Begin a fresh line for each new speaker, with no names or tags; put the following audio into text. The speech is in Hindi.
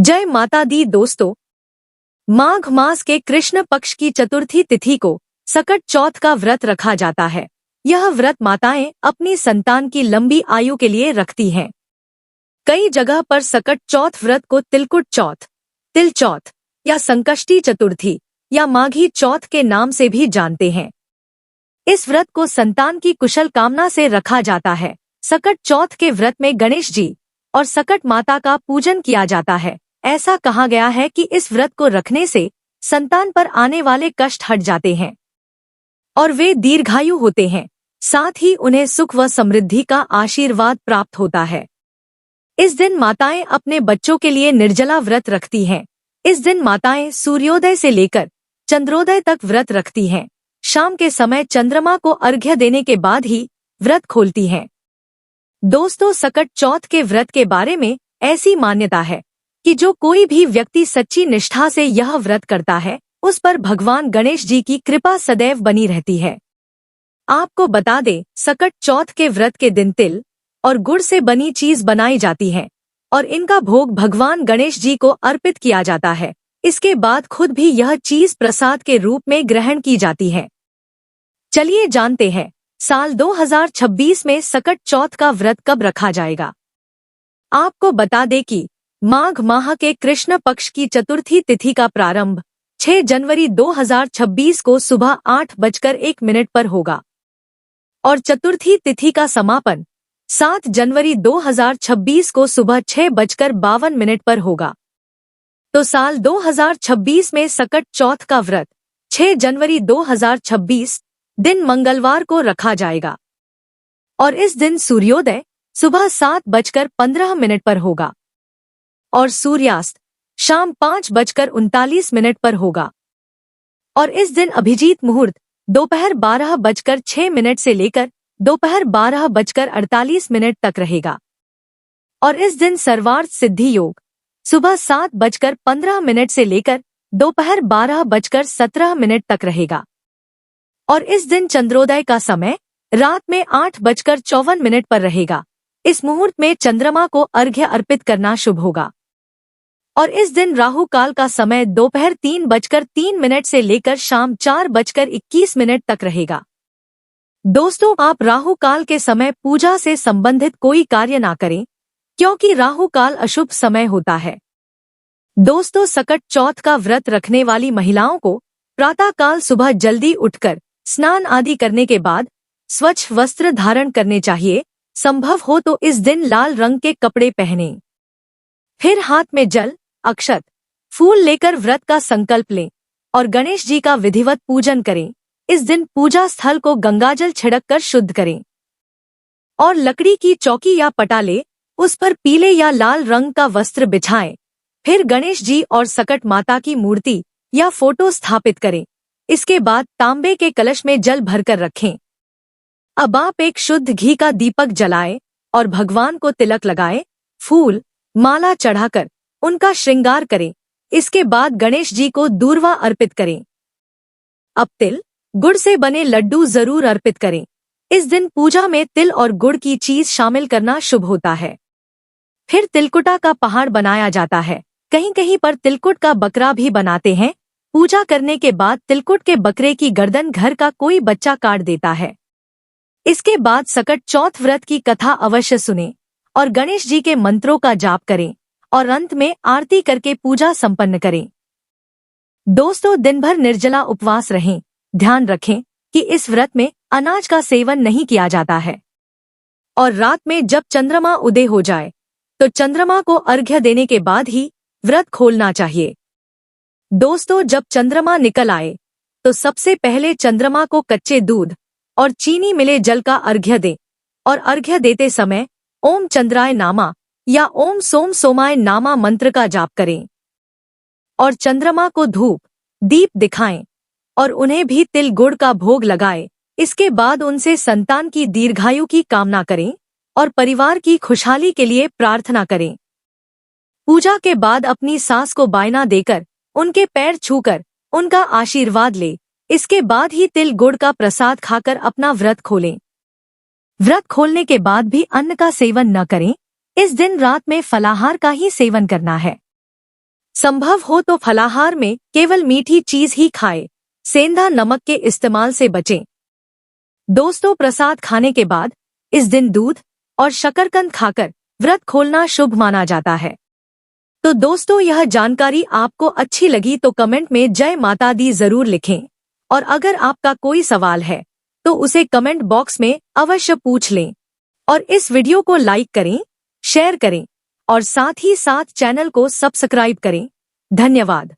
जय माता दी दोस्तों। माघ मास के कृष्ण पक्ष की चतुर्थी तिथि को सकट चौथ का व्रत रखा जाता है। यह व्रत माताएं अपनी संतान की लंबी आयु के लिए रखती हैं। कई जगह पर सकट चौथ व्रत को तिलकुट चौथ, तिल चौथ या संकष्टी चतुर्थी या माघी चौथ के नाम से भी जानते हैं। इस व्रत को संतान की कुशल कामना से रखा जाता है। सकट चौथ के व्रत में गणेश जी और सकट माता का पूजन किया जाता है। ऐसा कहा गया है कि इस व्रत को रखने से संतान पर आने वाले कष्ट हट जाते हैं और वे दीर्घायु होते हैं। साथ ही उन्हें सुख व समृद्धि का आशीर्वाद प्राप्त होता है। इस दिन माताएं अपने बच्चों के लिए निर्जला व्रत रखती हैं। इस दिन माताएं सूर्योदय से लेकर चंद्रोदय तक व्रत रखती हैं। शाम के समय चंद्रमा को अर्घ्य देने के बाद ही व्रत खोलती हैं। दोस्तों, सकट चौथ के व्रत के बारे में ऐसी मान्यता है कि जो कोई भी व्यक्ति सच्ची निष्ठा से यह व्रत करता है, उस पर भगवान गणेश जी की कृपा सदैव बनी रहती है। आपको बता दें, सकट चौथ के व्रत के दिन तिल और गुड़ से बनी चीज बनाई जाती है और इनका भोग भगवान गणेश जी को अर्पित किया जाता है। इसके बाद खुद भी यह चीज प्रसाद के रूप में ग्रहण की जाती है। चलिए जानते हैं, साल 2026 में सकट चौथ का व्रत कब रखा जाएगा। आपको बता दें कि माघ माह के कृष्ण पक्ष की चतुर्थी तिथि का प्रारंभ 6 जनवरी 2026 को सुबह 8:01 पर होगा और चतुर्थी तिथि का समापन 7 जनवरी 2026 को सुबह 6:52 पर होगा। तो साल 2026 में सकट चौथ का व्रत 6 जनवरी 2026 दिन मंगलवार को रखा जाएगा और इस दिन सूर्योदय सुबह 7:15 पर होगा और सूर्यास्त शाम 5:39 पर होगा और इस दिन अभिजीत मुहूर्त दोपहर 12:06 से लेकर दोपहर 12:48 तक रहेगा और इस दिन सर्वार्थ सिद्धि योग सुबह 7:15 से लेकर दोपहर 12:17 तक रहेगा और इस दिन चंद्रोदय का समय रात में 8:54 पर रहेगा। इस मुहूर्त में चंद्रमा को अर्घ्य अर्पित करना शुभ होगा और इस दिन राहु काल का समय दोपहर 3:03 से लेकर शाम 4:21 तक रहेगा। दोस्तों, आप राहु काल के समय पूजा से संबंधित कोई कार्य ना करें, क्योंकि राहु काल अशुभ समय होता है। दोस्तों, सकट चौथ का व्रत रखने वाली महिलाओं को प्रातः काल सुबह जल्दी उठकर स्नान आदि करने के बाद स्वच्छ वस्त्र धारण करने चाहिए। संभव हो तो इस दिन लाल रंग के कपड़े पहनें। फिर हाथ में जल, अक्षत, फूल लेकर व्रत का संकल्प लें और गणेश जी का विधिवत पूजन करें। इस दिन पूजा स्थल को गंगाजल छिड़क कर शुद्ध करें और लकड़ी की चौकी या पटाले उस पर पीले या लाल रंग का वस्त्र बिछाएं। फिर गणेश जी और सकट माता की मूर्ति या फोटो स्थापित करें। इसके बाद तांबे के कलश में जल भरकर रखें। अब आप एक शुद्ध घी का दीपक जलाएं और भगवान को तिलक लगाएं, फूल माला चढ़ाकर उनका श्रृंगार करें। इसके बाद गणेश जी को दूर्वा अर्पित करें। अब तिल गुड़ से बने लड्डू जरूर अर्पित करें। इस दिन पूजा में तिल और गुड़ की चीज शामिल करना शुभ होता है। फिर तिलकुटा का पहाड़ बनाया जाता है। कहीं कहीं पर तिलकुट का बकरा भी बनाते हैं। पूजा करने के बाद तिलकुट के बकरे की गर्दन घर का कोई बच्चा काट देता है। इसके बाद सकट चौथ व्रत की कथा अवश्य सुनें और गणेश जी के मंत्रों का जाप करें और अंत में आरती करके पूजा संपन्न करें। दोस्तों, दिन भर निर्जला उपवास रहें। ध्यान रखें कि इस व्रत में अनाज का सेवन नहीं किया जाता है और रात में जब चंद्रमा उदय हो जाए तो चंद्रमा को अर्घ्य देने के बाद ही व्रत खोलना चाहिए। दोस्तों, जब चंद्रमा निकल आए तो सबसे पहले चंद्रमा को कच्चे दूध और चीनी मिले जल का अर्घ्य दें और अर्घ्य देते समय ओम चंद्राय नामा या ओम सोम सोमाय नामा मंत्र का जाप करें और चंद्रमा को धूप दीप दिखाएं और उन्हें भी तिल गुड़ का भोग लगाएं। इसके बाद उनसे संतान की दीर्घायु की कामना करें और परिवार की खुशहाली के लिए प्रार्थना करें। पूजा के बाद अपनी सास को बायना देकर उनके पैर छूकर उनका आशीर्वाद ले। इसके बाद ही तिल गुड़ का प्रसाद खाकर अपना व्रत खोलें। व्रत खोलने के बाद भी अन्न का सेवन न करें। इस दिन रात में फलाहार का ही सेवन करना है। संभव हो तो फलाहार में केवल मीठी चीज ही खाएं। सेंधा नमक के इस्तेमाल से बचें। दोस्तों, प्रसाद खाने के बाद इस दिन दूध और शकरकंद खाकर व्रत खोलना शुभ माना जाता है। तो दोस्तों, यह जानकारी आपको अच्छी लगी तो कमेंट में जय माता दी जरूर लिखें। और अगर आपका कोई सवाल है तो उसे कमेंट बॉक्स में अवश्य पूछ लें। और इस वीडियो को लाइक करें, शेयर करें और साथ ही साथ चैनल को सब्सक्राइब करें। धन्यवाद।